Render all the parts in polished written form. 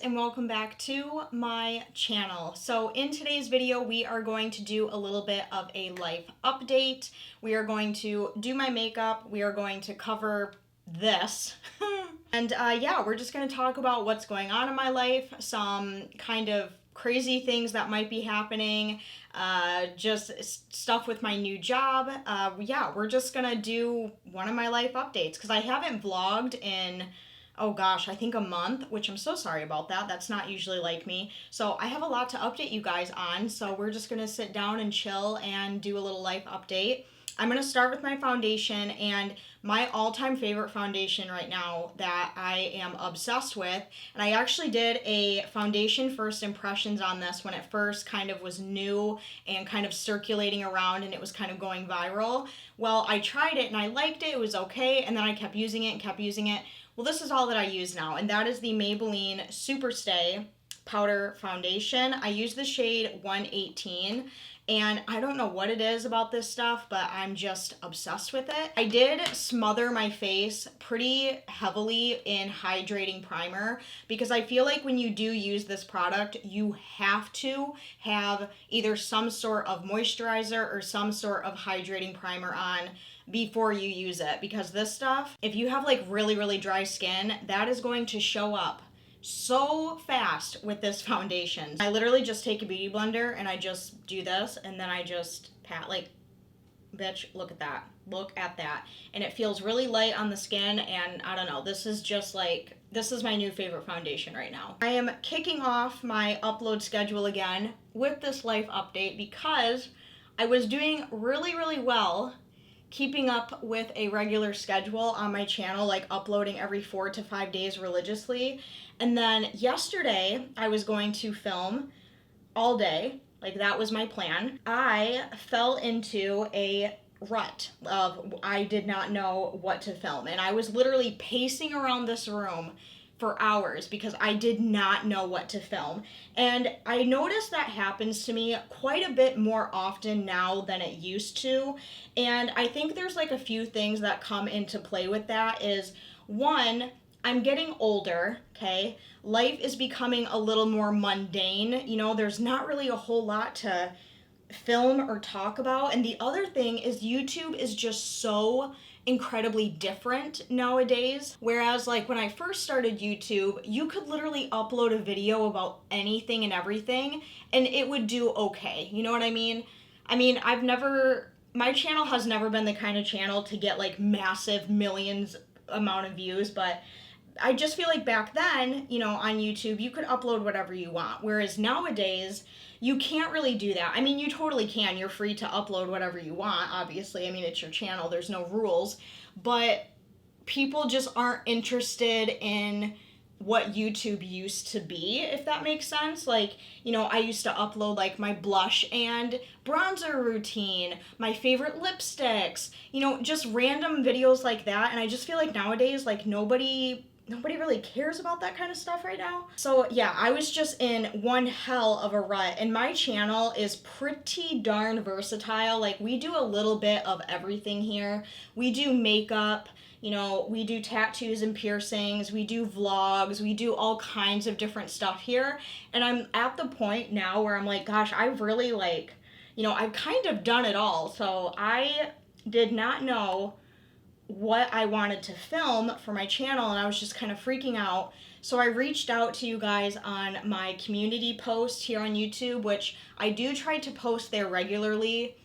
and welcome back to my channel. So in today's video we are going to do a little bit of a life update. We are going to do my makeup, we are going to cover this and yeah, we're just going to talk about what's going on in my life, some kind of crazy things that might be happening, just stuff with my new job. Yeah, we're just gonna do one of my life updates because I haven't vlogged in, oh gosh, I think a month, which I'm so sorry about that. That's not usually like me. So I have a lot to update you guys on, so we're just gonna sit down and chill and do a little life update. I'm gonna start with my foundation, and my all-time favorite foundation right now that I am obsessed with, and I actually did a foundation first impressions on this when it first kind of was new and kind of circulating around and it was kind of going viral. Well, I tried it and I liked it, it was okay, and then I kept using it and kept using it. Well, this is all that I use now, and that is the Maybelline Superstay Powder Foundation. I use the shade 118, and I don't know what it is about this stuff, but I'm just obsessed with it. I did smother my face pretty heavily in hydrating primer because I feel like when you do use this product, you have to have either some sort of moisturizer or some sort of hydrating primer on before you use it, because this stuff, if you have like really dry skin, that is going to show up so fast with this foundation. I literally just take a beauty blender and I just do this and then I just pat, like, bitch, look at that. Look at that. And it feels really light on the skin, and I don't know, this is just like, this is my new favorite foundation right now. I am kicking off my upload schedule again with this life update because I was doing really well keeping up with a regular schedule on my channel, like uploading every 4 to 5 days religiously. And then yesterday I was going to film all day, like that was my plan. I fell into a rut of I did not know what to film, and I was literally pacing around this room for hours because I did not know what to film. And I noticed that happens to me quite a bit more often now than it used to. And I think there's like a few things that come into play with that. Is one, I'm getting older, okay? Life is becoming a little more mundane. You know, there's not really a whole lot to film or talk about. And the other thing is YouTube is just so incredibly different nowadays. Whereas like when I first started YouTube, you could literally upload a video about anything and everything and it would do okay. You know what I mean? My channel has never been the kind of channel to get like massive millions amount of views, but I just feel like back then, you know, on YouTube, you could upload whatever you want. Whereas nowadays, you can't really do that. I mean, you totally can. You're free to upload whatever you want, obviously. I mean, it's your channel. There's no rules. But people just aren't interested in what YouTube used to be, if that makes sense. Like, you know, I used to upload like my blush and bronzer routine, my favorite lipsticks, you know, just random videos like that. And I just feel like nowadays, like nobody really cares about that kind of stuff right now. So yeah, I was just in one hell of a rut, and my channel is pretty darn versatile. Like we do a little bit of everything here. We do makeup, you know, we do tattoos and piercings, we do vlogs, we do all kinds of different stuff here. And I'm at the point now where I'm like, gosh, I've really like, you know, I've kind of done it all. So I did not know what I wanted to film for my channel, and I was just kind of freaking out. So I reached out to you guys on my community post here on YouTube, which I do try to post there regularly.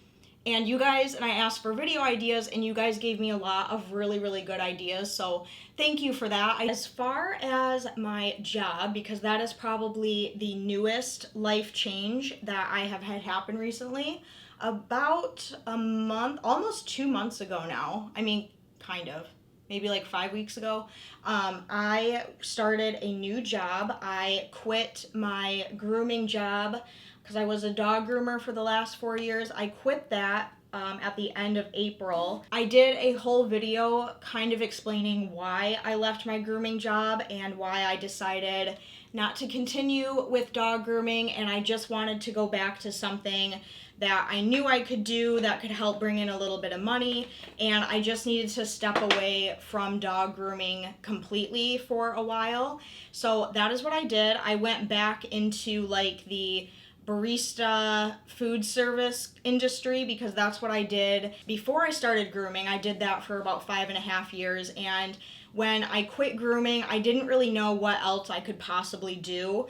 And you guys, and I asked for video ideas, and you guys gave me a lot of really good ideas. So thank you for that. As far as my job, because that is probably the newest life change that I have had happen recently, about a month, almost 2 months ago now. I mean, kind of, maybe like 5 weeks ago, I started a new job. I quit my grooming job because I was a dog groomer for the last 4 years. I quit that at the end of April. I did a whole video kind of explaining why I left my grooming job and why I decided not to continue with dog grooming, and I just wanted to go back to something that I knew I could do that could help bring in a little bit of money, and I just needed to step away from dog grooming completely for a while. So that is what I did. I went back into like the barista food service industry because that's what I did before I started grooming. I did that for about 5.5 years, and when I quit grooming, I didn't really know what else I could possibly do.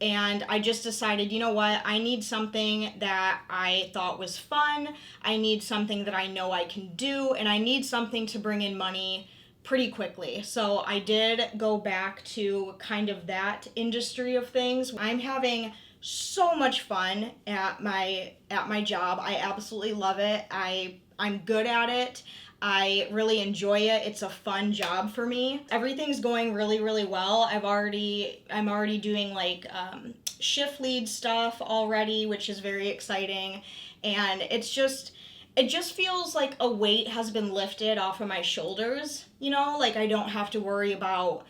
And I just decided, you know what, I need something that I thought was fun, I need something that I know I can do, and I need something to bring in money pretty quickly. So I did go back to kind of that industry of things. I'm having so much fun at my job. I absolutely love it. I'm good at it. I really enjoy it. It's a fun job for me. Everything's going really, really well. I'm already doing like shift lead stuff already, which is very exciting. And it just feels like a weight has been lifted off of my shoulders, like I don't have to worry about,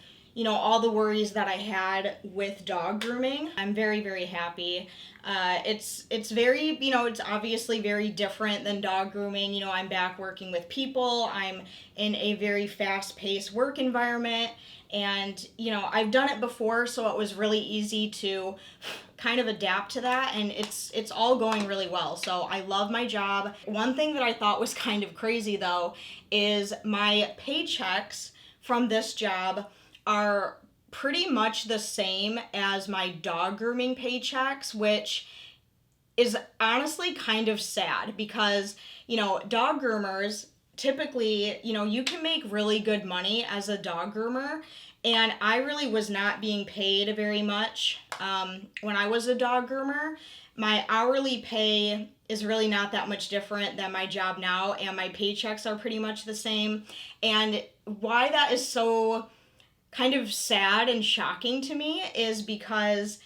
all the worries that I had with dog grooming. I'm very, very happy. It's very, it's obviously very different than dog grooming. I'm back working with people. I'm in a very fast-paced work environment. And, I've done it before, so it was really easy to kind of adapt to that, and it's all going really well. So I love my job. One thing that I thought was kind of crazy, though, is my paychecks from this job are pretty much the same as my dog grooming paychecks, which is honestly kind of sad because, dog groomers typically, you can make really good money as a dog groomer. And I really was not being paid very much when I was a dog groomer. My hourly pay is really not that much different than my job now, and my paychecks are pretty much the same. And why that is so kind of sad and shocking to me is because,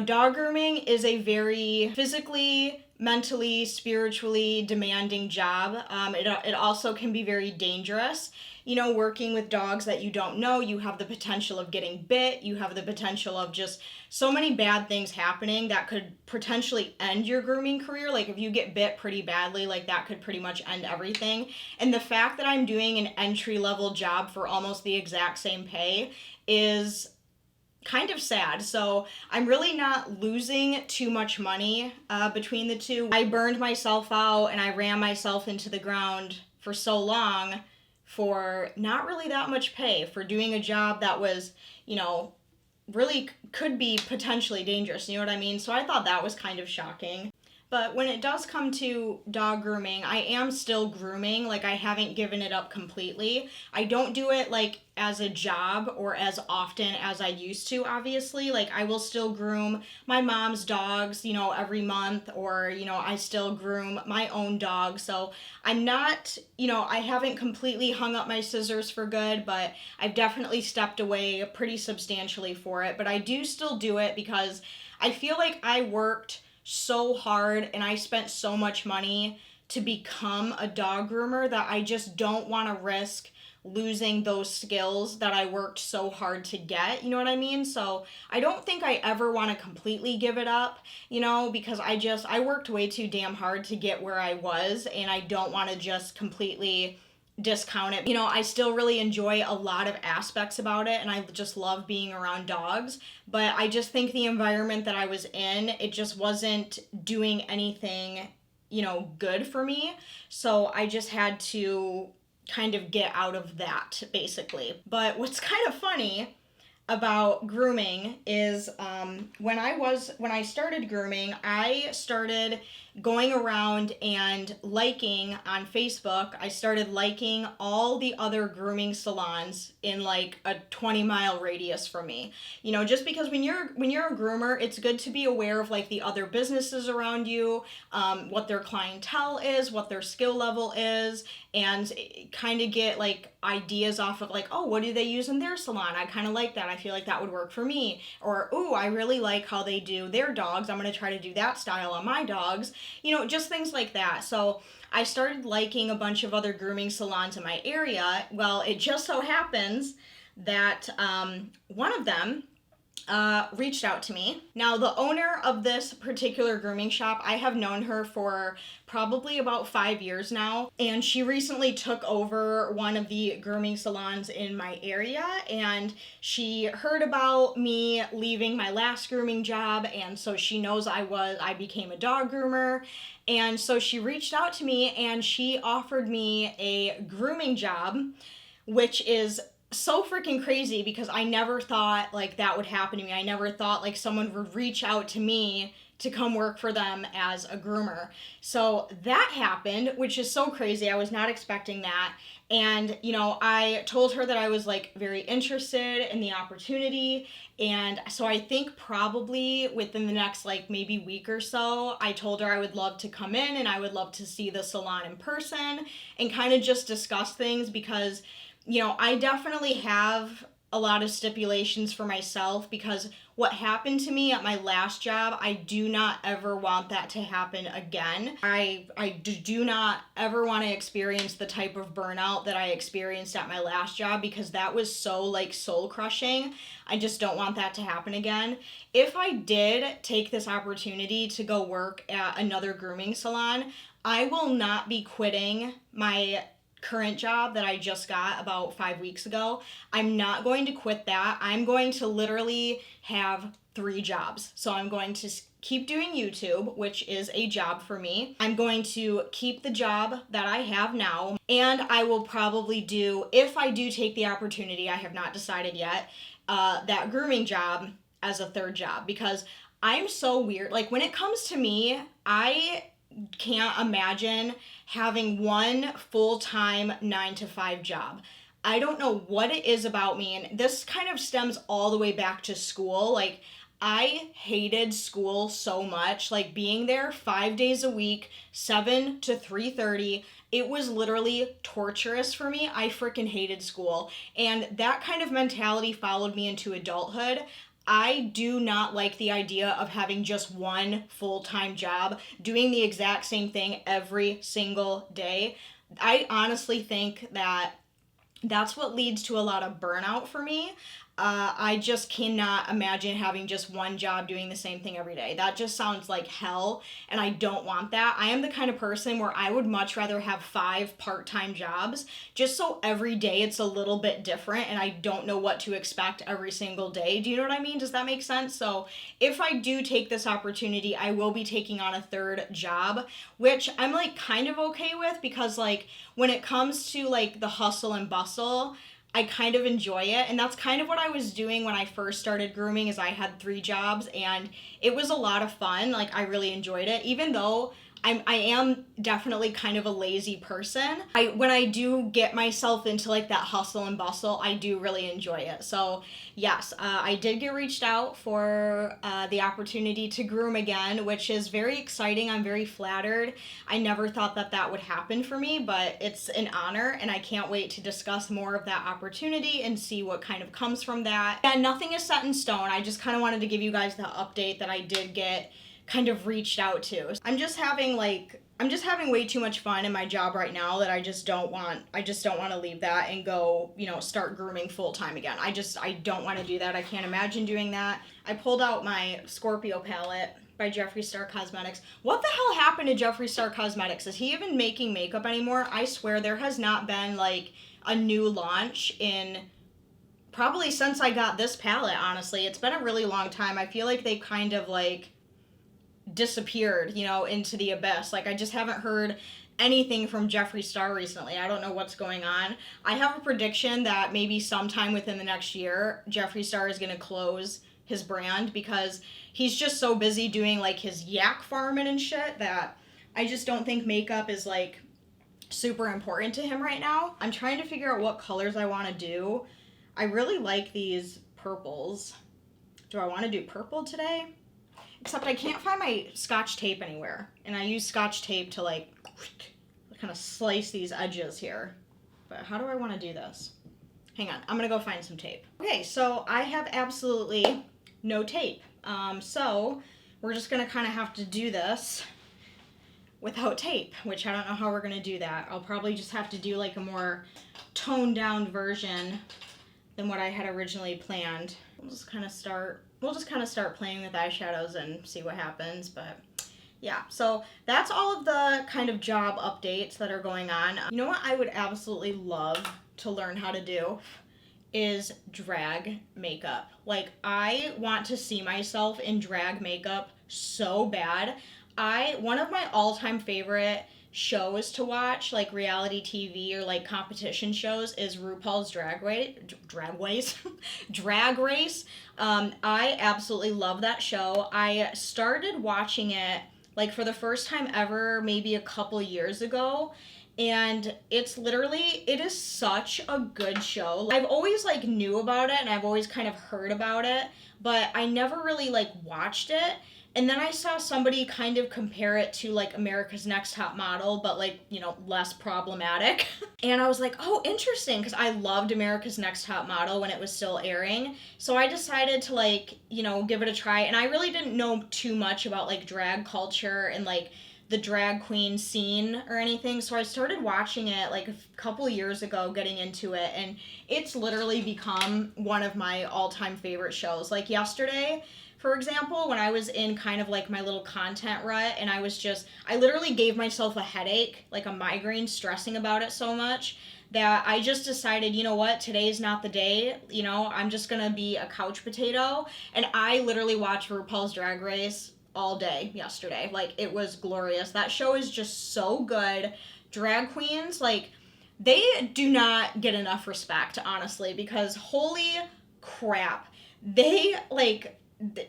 dog grooming is a very physically, mentally, spiritually demanding job. It also can be very dangerous. Working with dogs that you don't know, you have the potential of getting bit, you have the potential of just so many bad things happening that could potentially end your grooming career. Like if you get bit pretty badly, like that could pretty much end everything. And the fact that I'm doing an entry-level job for almost the exact same pay is kind of sad. So I'm really not losing too much money between the two. I burned myself out and I ran myself into the ground for so long for not really that much pay for doing a job that was, really could be potentially dangerous. You know what I mean? So I thought that was kind of shocking. But when it does come to dog grooming, I am still grooming. Like I haven't given it up completely. I don't do it like as a job or as often as I used to, obviously. Like I will still groom my mom's dogs, every month, or, I still groom my own dog. So I'm not, I haven't completely hung up my scissors for good, but I've definitely stepped away pretty substantially for it. But I do still do it because I feel like I worked so hard and I spent so much money to become a dog groomer that I just don't want to risk losing those skills that I worked so hard to get, you know what I mean? So I don't think I ever want to completely give it up, because I worked way too damn hard to get where I was, and I don't want to just completely discount it. I still really enjoy a lot of aspects about it, and I just love being around dogs, but I just think the environment that I was in, it just wasn't doing anything, good for me. So I just had to kind of get out of that, basically. But what's kind of funny about grooming is when I started grooming, I started going around and liking on Facebook. I started liking all the other grooming salons in like a 20-mile radius from me. Just because when you're a groomer, it's good to be aware of like the other businesses around you, what their clientele is, what their skill level is, and kind of get like ideas off of like, oh, what do they use in their salon? I kind of like that. I feel like that would work for me. Or, ooh, I really like how they do their dogs. I'm going to try to do that style on my dogs. Just things like that. So I started liking a bunch of other grooming salons in my area. Well, it just so happens that one of them reached out to me. Now, the owner of this particular grooming shop, I have known her for probably about 5 years now, and she recently took over one of the grooming salons in my area, and she heard about me leaving my last grooming job, and so she knows I became a dog groomer, and so she reached out to me and she offered me a grooming job, which is so freaking crazy because I never thought like that would happen to me. I never thought like someone would reach out to me to come work for them as a groomer. So that happened, which is so crazy. I was not expecting that. And, you know, I told her that I was like very interested in the opportunity. And so I think probably within the next like maybe week or so, I told her I would love to come in and I would love to see the salon in person and kind of just discuss things because, you know, I definitely have a lot of stipulations for myself because what happened to me at my last job, I do not ever want that to happen again. I do not ever want to experience the type of burnout that I experienced at my last job because that was so like soul crushing. I just don't want that to happen again. If I did take this opportunity to go work at another grooming salon, I will not be quitting my current job that I just got about 5 weeks ago. I'm not going to quit that. I'm going to literally have 3 jobs. So I'm going to keep doing YouTube, which is a job for me. I'm going to keep the job that I have now, and I will probably do, if I do take the opportunity, I have not decided yet, that grooming job as a 3rd job because I'm so weird. Like when it comes to me, I can't imagine having one full-time 9 to 5 job. I don't know what it is about me, and this kind of stems all the way back to school. Like, I hated school so much, like being there 5 days a week, 7 to 3:30. It was literally torturous for me. I freaking hated school. And that kind of mentality followed me into adulthood. I do not like the idea of having just one full-time job, doing the exact same thing every single day. I honestly think that that's what leads to a lot of burnout for me. I just cannot imagine having just one job doing the same thing every day. That just sounds like hell, and I don't want that. I am the kind of person where I would much rather have 5 part-time jobs, just so every day it's a little bit different and I don't know what to expect every single day. Do you know what I mean? Does that make sense? So if I do take this opportunity, I will be taking on a 3rd job, which I'm like kind of okay with because like when it comes to like the hustle and bustle, I kind of enjoy it, and that's kind of what I was doing when I first started grooming is I had 3 jobs and it was a lot of fun. Like I really enjoyed it even though I am definitely kind of a lazy person. When I do get myself into like that hustle and bustle, I do really enjoy it. So yes, I did get reached out for the opportunity to groom again, which is very exciting. I'm very flattered. I never thought that that would happen for me, but it's an honor and I can't wait to discuss more of that opportunity and see what kind of comes from that. And nothing is set in stone. I just kind of wanted to give you guys the update that I did get kind of reached out to. I'm just having way too much fun in my job right now that I just don't want to leave that and go, you know, start grooming full time again. I don't want to do that. I can't imagine doing that. I pulled out my Scorpio palette by Jeffree Star Cosmetics. What the hell happened to Jeffree Star Cosmetics? Is he even making makeup anymore? I swear there has not been like a new launch in probably since I got this palette, honestly. It's been a really long time. I feel like they kind of like disappeared, you know, into the abyss. Like I just haven't heard anything from Jeffree Star recently. I don't know what's going on. I have a prediction that maybe sometime within the next year, Jeffree Star is going to close his brand because he's just so busy doing like his yak farming and shit that I just don't think makeup is like super important to him right now. I'm trying to figure out what colors I want to do. I really like these purples. Do I want to do purple today? Except I can't find my Scotch tape anywhere. And I use Scotch tape to like kind of slice these edges here. But how do I want to do this? Hang on, I'm gonna go find some tape. Okay, so I have absolutely no tape. So we're just gonna kind of have to do this without tape, which I don't know how we're gonna do that. I'll probably just have to do like a more toned down version than what I had originally planned. We'll just kind of start we'll just kind of start playing with eyeshadows and see what happens, but yeah, so that's all of the kind of job updates that are going on. You know what I would absolutely love to learn how to do is drag makeup. Like, I want to see myself in drag makeup so bad. One of my all-time favorite shows to watch, like reality TV or like competition shows, is RuPaul's Drag Race. I absolutely love that show. I started watching it like for the first time ever maybe a couple years ago, and it is such a good show. I've always like knew about it and I've always kind of heard about it, but I never really like watched it. And then I saw somebody kind of compare it to like America's Next Top Model, but like, you know, less problematic. And I was like, oh, interesting, because I loved America's Next Top Model when it was still airing. So I decided to like, you know, give it a try. And I really didn't know too much about like drag culture and like the drag queen scene or anything. So I started watching it like a couple years ago, getting into it, and it's literally become one of my all-time favorite shows. Like yesterday, for example, when I was in kind of like my little content rut and I literally gave myself a headache, like a migraine, stressing about it so much that I just decided, you know what, today's not the day, you know, I'm just gonna be a couch potato. And I literally watched RuPaul's Drag Race all day yesterday. Like, it was glorious. That show is just so good. Drag queens, like, they do not get enough respect, honestly, because holy crap,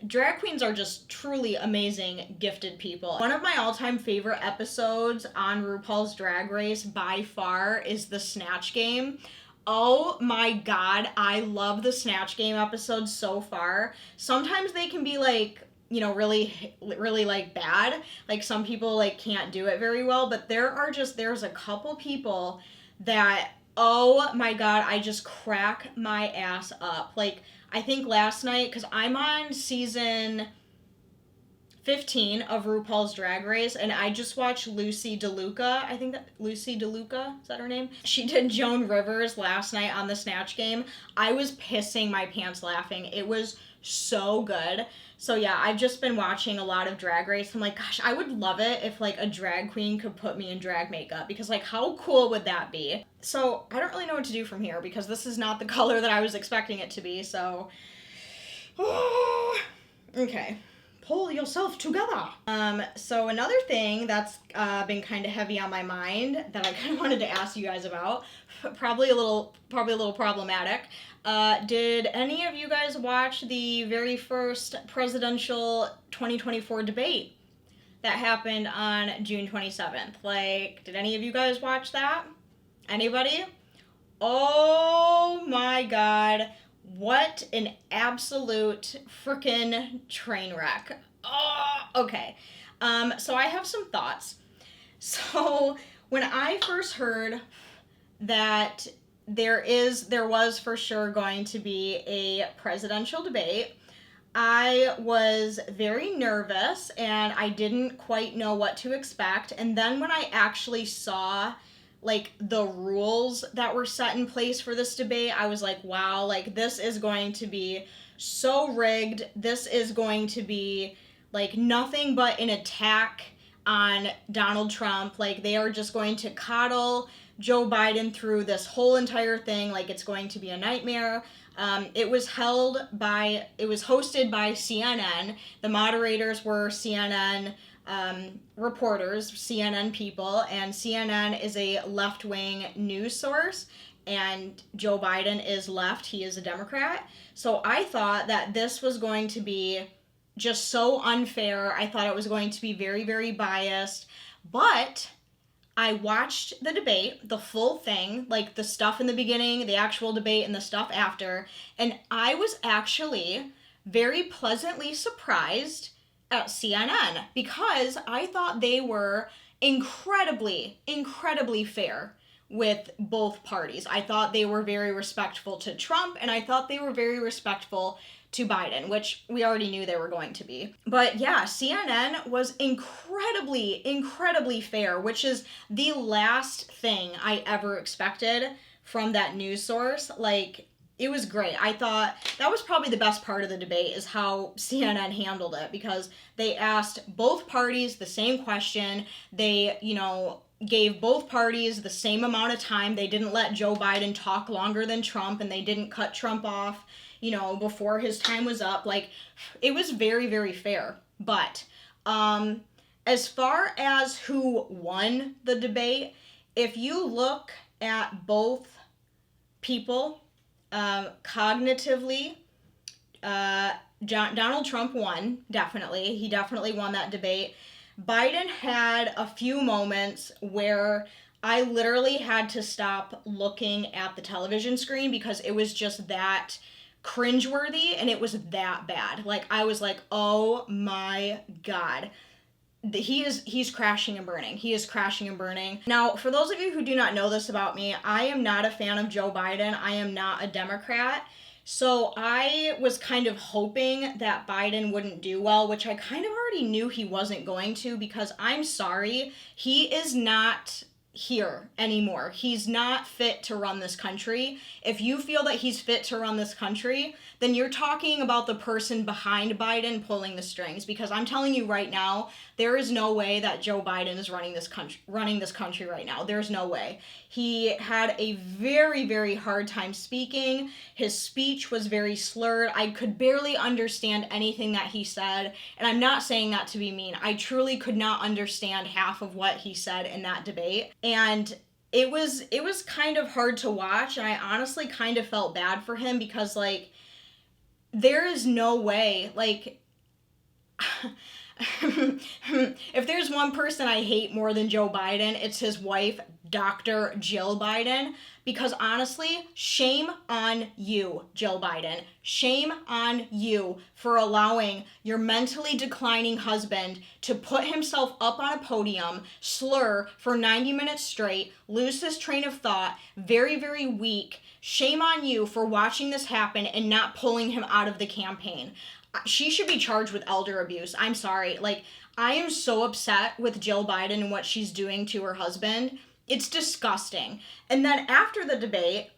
drag queens are just truly amazing, gifted people. One of my all-time favorite episodes on RuPaul's Drag Race by far is the Snatch Game. Oh my god, I love the Snatch Game episodes so far. Sometimes they can be like, you know, really like bad. Like, some people like can't do it very well, but there's a couple people that, oh my god, I just crack my ass up. Like, I think last night, because I'm on season 15 of RuPaul's Drag Race, and I just watched Lucy DeLuca. I think that Lucy DeLuca, is that her name? She did Joan Rivers last night on the Snatch Game. I was pissing my pants laughing. It was so good. So yeah, I've just been watching a lot of Drag Race. I'm like, gosh, I would love it if like a drag queen could put me in drag makeup, because like, how cool would that be? So I don't really know what to do from here, because this is not the color that I was expecting it to be. So okay, pull yourself together. So another thing that's been kind of heavy on my mind that I kind of wanted to ask you guys about, probably a little problematic. Did any of you guys watch the very first presidential 2024 debate that happened on June 27th? Like, did any of you guys watch that? Anybody? Oh my god. What an absolute frickin' train wreck. Oh, okay. So I have some thoughts. So when I first heard that there was for sure going to be a presidential debate, I was very nervous and I didn't quite know what to expect. And then when I actually saw like the rules that were set in place for this debate, I was like, wow, like, this is going to be so rigged. This is going to be like nothing but an attack on Donald Trump. Like, they are just going to coddle Joe Biden through this whole entire thing. Like, it's going to be a nightmare. It was hosted by CNN. The moderators were CNN reporters, CNN people, and CNN is a left-wing news source, and Joe Biden is left. He is a Democrat. So I thought that this was going to be just so unfair. I thought it was going to be very, very biased. But I watched the debate, the full thing, like the stuff in the beginning, the actual debate, and the stuff after, and I was actually very pleasantly surprised at CNN, because I thought they were incredibly, incredibly fair with both parties. I thought they were very respectful to Trump, and I thought they were very respectful to Biden, which we already knew they were going to be. But yeah, CNN was incredibly, incredibly fair, which is the last thing I ever expected from that news source. Like, it was great. I thought that was probably the best part of the debate is how CNN handled it, because they asked both parties the same question. They, gave both parties the same amount of time. They didn't let Joe Biden talk longer than Trump, and they didn't cut Trump off, before his time was up. Like, it was very, very fair. But as far as who won the debate, if you look at both people, cognitively, Donald Trump won, definitely. He definitely won that debate. Biden had a few moments where I literally had to stop looking at the television screen because it was just that cringeworthy and it was that bad. Like, I was like, oh my God. He's crashing and burning. He is crashing and burning. Now, for those of you who do not know this about me, I am not a fan of Joe Biden. I am not a Democrat. So I was kind of hoping that Biden wouldn't do well, which I kind of already knew he wasn't going to, because I'm sorry, he is not here anymore. He's not fit to run this country. If you feel that he's fit to run this country, then you're talking about the person behind Biden pulling the strings, because I'm telling you right now, there is no way that Joe Biden is running this country right now. There's no way. He had a very, very hard time speaking. His speech was very slurred. I could barely understand anything that he said, and I'm not saying that to be mean. I truly could not understand half of what he said in that debate, and it was kind of hard to watch, and I honestly kind of felt bad for him because, like, there is no way, like, if there's one person I hate more than Joe Biden, it's his wife, Dr. Jill Biden, because honestly, shame on you, Jill Biden. Shame on you for allowing your mentally declining husband to put himself up on a podium, slur for 90 minutes straight, lose his train of thought, very, very weak. Shame on you for watching this happen and not pulling him out of the campaign. She should be charged with elder abuse. I'm sorry. Like, I am so upset with Jill Biden and what she's doing to her husband. It's disgusting. And then after the debate,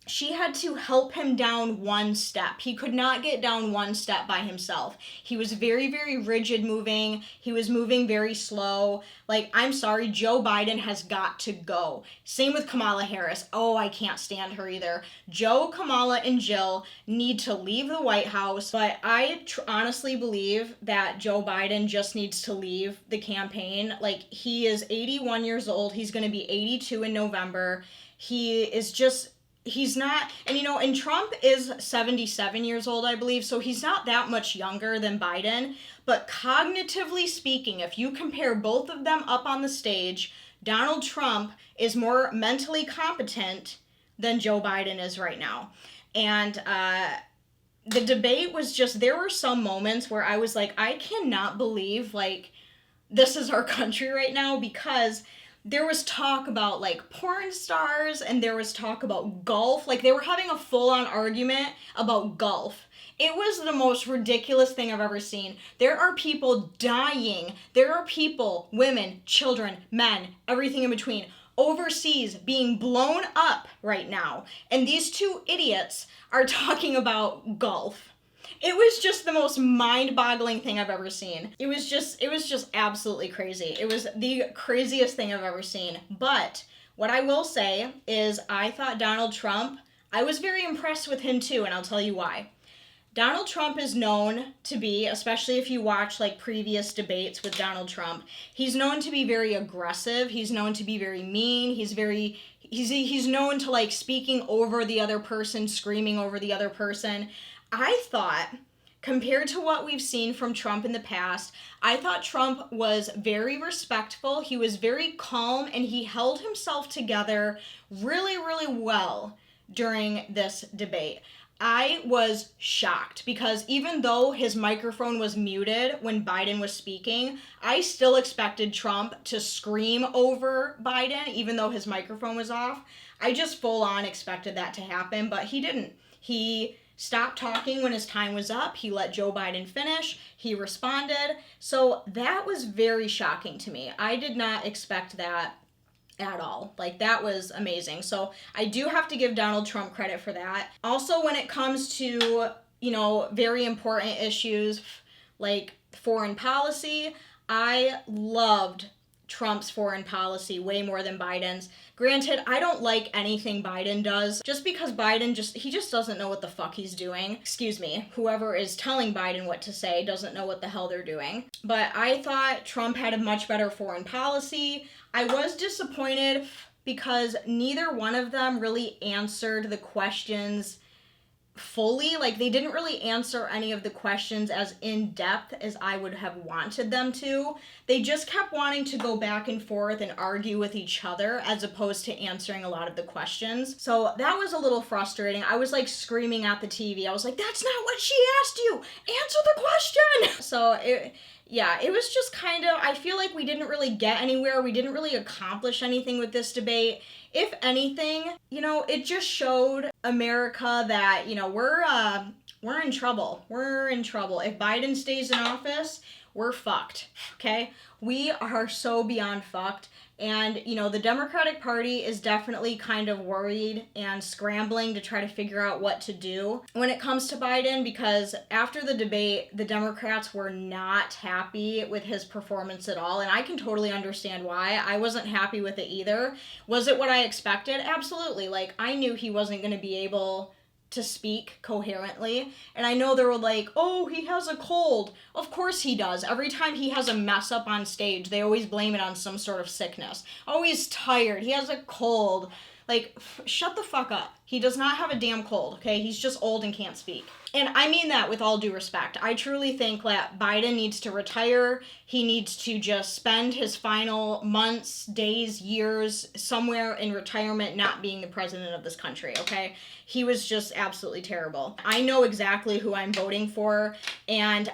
she had to help him down one step. He could not get down one step by himself. He was very, very rigid moving. He was moving very slow. Like, I'm sorry, Joe Biden has got to go. Same with Kamala Harris. Oh, I can't stand her either. Joe, Kamala, and Jill need to leave the White House, but I honestly believe that Joe Biden just needs to leave the campaign. Like, he is 81 years old. He's going to be 82 in November. He's not, and Trump is 77 years old, I believe, so he's not that much younger than Biden, but cognitively speaking, if you compare both of them up on the stage, Donald Trump is more mentally competent than Joe Biden is right now. And the debate was just, there were some moments where I was like, I cannot believe, like, this is our country right now, because there was talk about, like, porn stars, and there was talk about golf. Like, they were having a full-on argument about golf. It was the most ridiculous thing I've ever seen. There are people dying. There are people, women, children, men, everything in between, overseas being blown up right now. And these two idiots are talking about golf. It was just the most mind-boggling thing I've ever seen. It was just absolutely crazy. It was the craziest thing I've ever seen. But what I will say is I thought Donald Trump, I was very impressed with him too, and I'll tell you why. Donald Trump is known to be, especially if you watch, like, previous debates with Donald Trump, he's known to be very aggressive. He's known to be very mean. He's known to, like, speaking over the other person, screaming over the other person. I thought, compared to what we've seen from Trump in the past, I thought Trump was very respectful. He was very calm, and he held himself together really, really well during this debate. I was shocked because even though his microphone was muted when Biden was speaking, I still expected Trump to scream over Biden even though his microphone was off. I just full on expected that to happen, but he didn't. He stopped talking when his time was up. He let Joe Biden finish. He responded. So that was very shocking to me. I did not expect that. at all. Like, that was amazing. So I do have to give Donald Trump credit for that. Also, when it comes to, you know, very important issues like foreign policy, I loved Trump's foreign policy way more than Biden's. Granted, I don't like anything Biden does, just because Biden he just doesn't know what the fuck he's doing. Excuse me, whoever is telling Biden what to say doesn't know what the hell they're doing. But I thought Trump had a much better foreign policy. I was disappointed because neither one of them really answered the questions fully. Like, they didn't really answer any of the questions as in depth as I would have wanted them to. They just kept wanting to go back and forth and argue with each other as opposed to answering a lot of the questions. So that was a little frustrating. I was like screaming at the TV. I was like, that's not what she asked you. Answer the question. So it was just kind of, I feel like we didn't really get anywhere. We didn't really accomplish anything with this debate. If anything, you know, it just showed America that, you know, we're in trouble. We're in trouble. If Biden stays in office, we're fucked, okay? We are so beyond fucked. And, you know, the Democratic Party is definitely kind of worried and scrambling to try to figure out what to do when it comes to Biden, because after the debate, the Democrats were not happy with his performance at all. And I can totally understand why. I wasn't happy with it either. Was it what I expected? Absolutely. Like, I knew he wasn't going to be able to speak coherently. And I know they were like, oh, he has a cold. Of course he does. Every time he has a mess up on stage, they always blame it on some sort of sickness. Oh, he's tired. He has a cold. Like, shut the fuck up. He does not have a damn cold, okay? He's just old and can't speak. And I mean that with all due respect. I truly think that Biden needs to retire. He needs to just spend his final months, days, years somewhere in retirement not being the president of this country, okay? He was just absolutely terrible. I know exactly who I'm voting for, and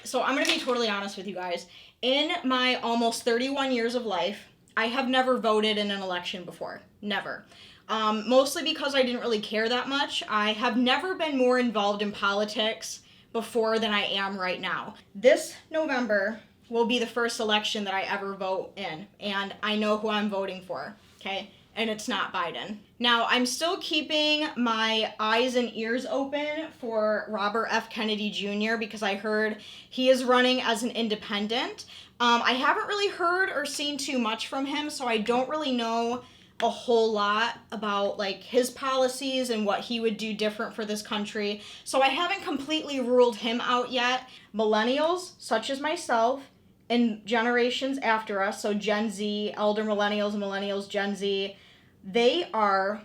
so I'm going to be totally honest with you guys. In my almost 31 years of life, I have never voted in an election before. Never. Mostly because I didn't really care that much. I have never been more involved in politics before than I am right now. This November will be the first election that I ever vote in, and I know who I'm voting for, okay? And it's not Biden. Now, I'm still keeping my eyes and ears open for Robert F. Kennedy Jr. because I heard he is running as an independent. I haven't really heard or seen too much from him, so I don't really know a whole lot about like his policies and what he would do different for this country. So I haven't completely ruled him out yet. Millennials, such as myself, and generations after us, so Gen Z, elder millennials, Gen Z, they are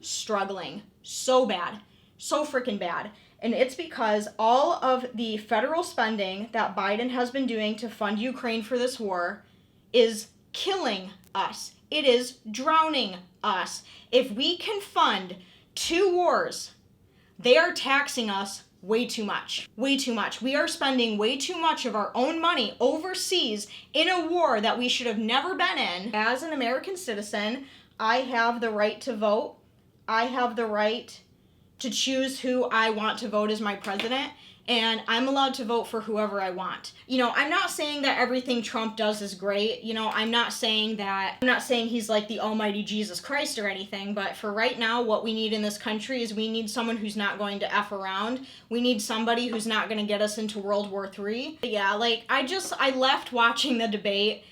struggling so bad, so freaking bad. And it's because all of the federal spending that Biden has been doing to fund Ukraine for this war is killing us. It is drowning us. If we can fund 2 wars, they are taxing us way too much. Way too much. We are spending way too much of our own money overseas in a war that we should have never been in. As an American citizen, I have the right to vote. I have the right to choose who I want to vote as my president, and I'm allowed to vote for whoever I want. You know, I'm not saying that everything Trump does is great. You know, I'm not saying he's like the almighty Jesus Christ or anything, but for right now, what we need in this country is we need someone who's not going to F around. We need somebody who's not going to get us into World War III. But yeah, like, I left watching the debate.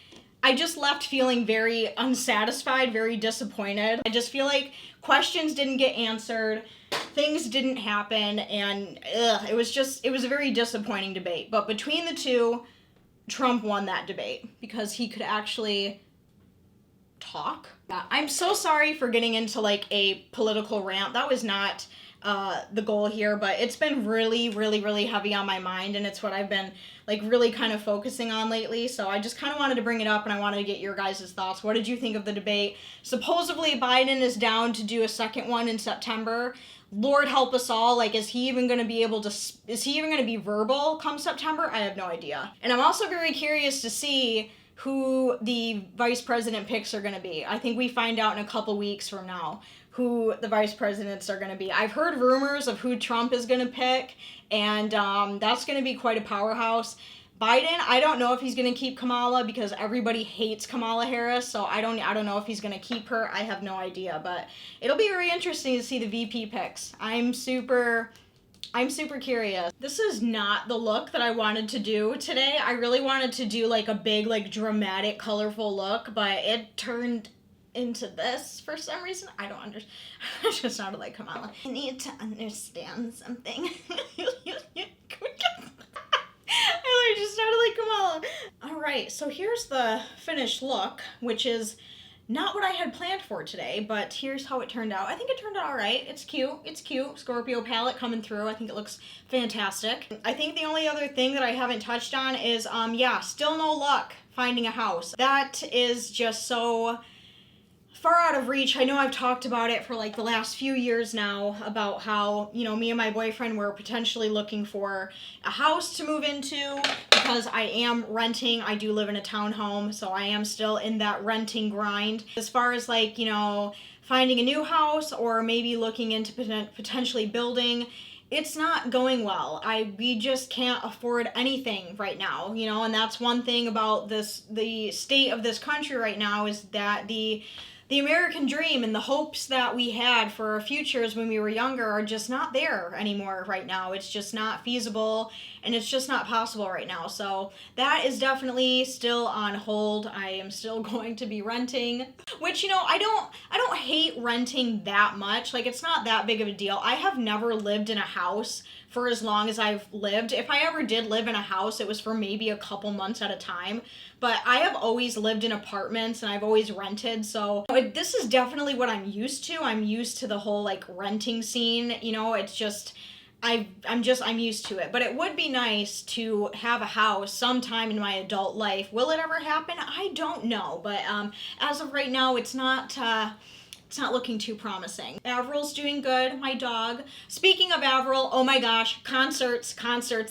I just left feeling very unsatisfied, very disappointed. I just feel like questions didn't get answered, things didn't happen, and it was a very disappointing debate. But between the two, Trump won that debate because he could actually talk. I'm so sorry for getting into like a political rant. That was not the goal here, but it's been really, really, really heavy on my mind, and it's what I've been like really kind of focusing on lately. So I just kind of wanted to bring it up, and I wanted to get your guys' thoughts. What did you think of the debate? Supposedly Biden is down to do a second one in September. Lord help us all. Like, is he even going to be verbal come September? I have no idea. And I'm also very curious to see who the vice president picks are going to be. I think we find out in a couple weeks from now who the vice presidents are going to be. I've heard rumors of who Trump is going to pick, and that's going to be quite a powerhouse. Biden, I don't know if he's gonna keep Kamala because everybody hates Kamala Harris, so I don't know if he's gonna keep her. I have no idea, but it'll be very interesting to see the VP picks. I'm super curious. This is not the look that I wanted to do today. I really wanted to do like a big, like dramatic, colorful look, but it turned into this for some reason. I don't understand. I just sounded like Kamala. I need to understand something. I just sounded like Kamala. All right, so here's the finished look, which is not what I had planned for today, but here's how it turned out. I think it turned out all right. It's cute. It's cute. Scorpio palette coming through. I think it looks fantastic. I think the only other thing that I haven't touched on is, yeah, still no luck finding a house. That is just so far out of reach. I know I've talked about it for like the last few years now about how, you know, me and my boyfriend were potentially looking for a house to move into because I am renting. I do live in a townhome, so I am still in that renting grind. As far as like, you know, finding a new house or maybe looking into potentially building, it's not going well. We just can't afford anything right now, you know, and that's one thing about the state of this country right now is that the American dream and the hopes that we had for our futures when we were younger are just not there anymore right now. It's just not feasible and it's just not possible right now. So that is definitely still on hold. I am still going to be renting, which, you know, I don't hate renting that much. Like, it's not that big of a deal. I have never lived in a house for as long as I've lived. If I ever did live in a house, it was for maybe a couple months at a time. But I have always lived in apartments and I've always rented. So this is definitely what I'm used to. I'm used to the whole like renting scene. You know, it's just, I'm used to it. But it would be nice to have a house sometime in my adult life. Will it ever happen? I don't know. But as of right now, it's not looking too promising. Avril's doing good, my dog. Speaking of Avril, oh my gosh, concerts.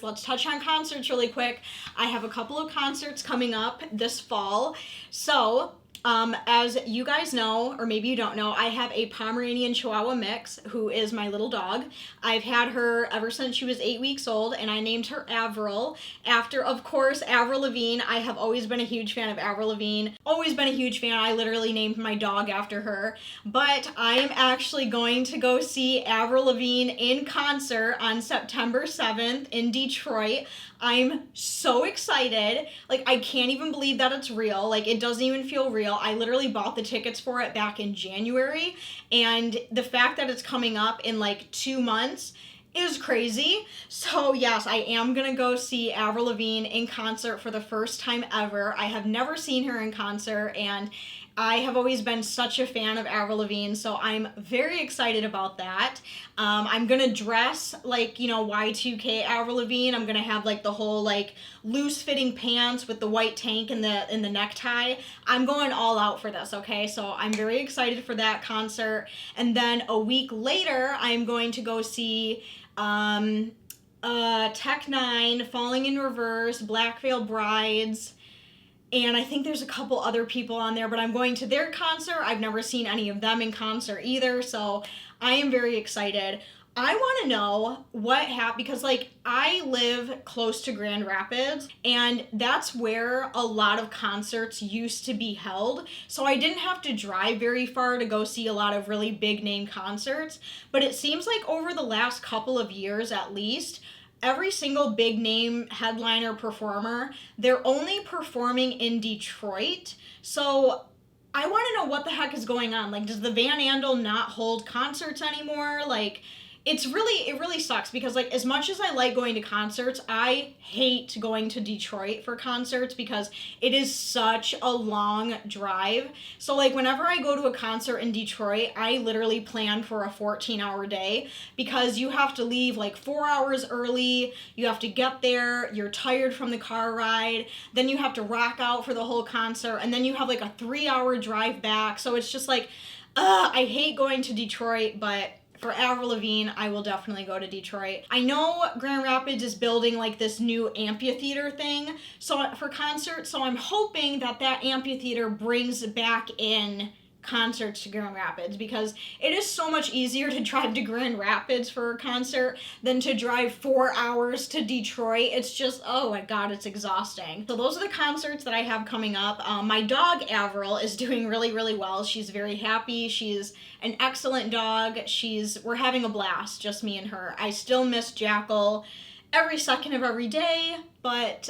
Let's touch on concerts really quick. I have a couple of concerts coming up this fall. So, as you guys know, or maybe you don't know, I have a Pomeranian Chihuahua mix who is my little dog. I've had her ever since she was 8 weeks old, and I named her Avril after, of course, Avril Lavigne. I have always been a huge fan of Avril Lavigne. Always been a huge fan. I literally named my dog after her. But I am actually going to go see Avril Lavigne in concert on September 7th in Detroit. I'm so excited. Like, I can't even believe that it's real. Like, it doesn't even feel real. I literally bought the tickets for it back in January, and the fact that it's coming up in like 2 months is crazy. So yes, I am gonna go see Avril Lavigne in concert for the first time ever. I have never seen her in concert, and I have always been such a fan of Avril Lavigne, so I'm very excited about that. I'm gonna dress like, you know, Y2K Avril Lavigne. I'm gonna have like the whole like loose fitting pants with the white tank and the necktie. I'm going all out for this, okay? So I'm very excited for that concert. And then a week later, I'm going to go see Tech Nine, Falling in Reverse, Black Veil Brides, and I think there's a couple other people on there, but I'm going to their concert. I've never seen any of them in concert either, so I am very excited. I want to know what happened, because like I live close to Grand Rapids, and that's where a lot of concerts used to be held. So I didn't have to drive very far to go see a lot of really big name concerts. But it seems like over the last couple of years at least, every single big name headliner performer, they're only performing in Detroit. So I want to know what the heck is going on. Like, does the Van Andel not hold concerts anymore? Like, it really sucks, because like as much as I like going to concerts, I hate going to Detroit for concerts because it is such a long drive. So like whenever I go to a concert in Detroit, I literally plan for a 14-hour day, because you have to leave like 4 hours early, you have to get there, you're tired from the car ride, then you have to rock out for the whole concert, and then you have like a 3-hour drive back. So it's just like, I hate going to Detroit, but for Avril Lavigne, I will definitely go to Detroit. I know Grand Rapids is building like this new amphitheater thing for concerts, so I'm hoping that amphitheater brings back in concerts to Grand Rapids, because it is so much easier to drive to Grand Rapids for a concert than to drive 4 hours to Detroit. It's just, oh my god, it's exhausting. So those are the concerts that I have coming up. My dog Avril is doing really, really well. She's very happy. She's an excellent dog. We're having a blast, just me and her. I still miss Jackal every second of every day, but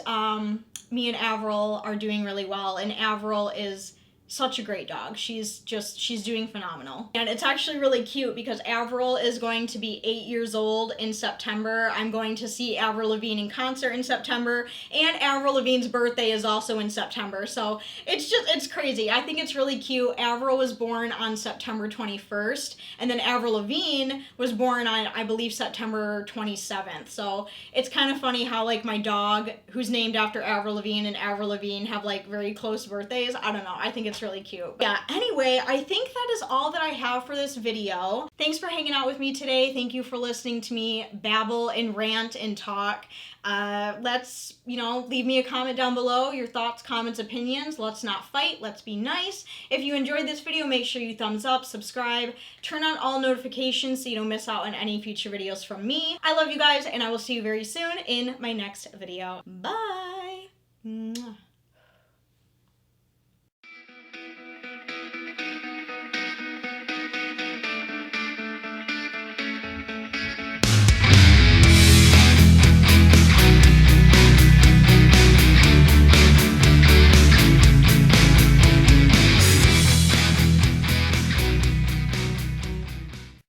me and Avril are doing really well, and Avril is such a great dog. She's doing phenomenal. And it's actually really cute because Avril is going to be 8 years old in September. I'm going to see Avril Lavigne in concert in September, and Avril Lavigne's birthday is also in September. So it's crazy. I think it's really cute. Avril was born on September 21st, and then Avril Lavigne was born on, I believe, September 27th. So it's kind of funny how, like, my dog, who's named after Avril Lavigne, and Avril Lavigne have, like, very close birthdays. I don't know. I think it's really cute. Yeah, anyway, I think that is all that I have for this video. Thanks for hanging out with me today. Thank you for listening to me babble and rant and talk. Let's, leave me a comment down below, your thoughts, comments, opinions. Let's not fight. Let's be nice. If you enjoyed this video, make sure you thumbs up, subscribe, turn on all notifications so you don't miss out on any future videos from me. I love you guys, and I will see you very soon in my next video. Bye! Mwah.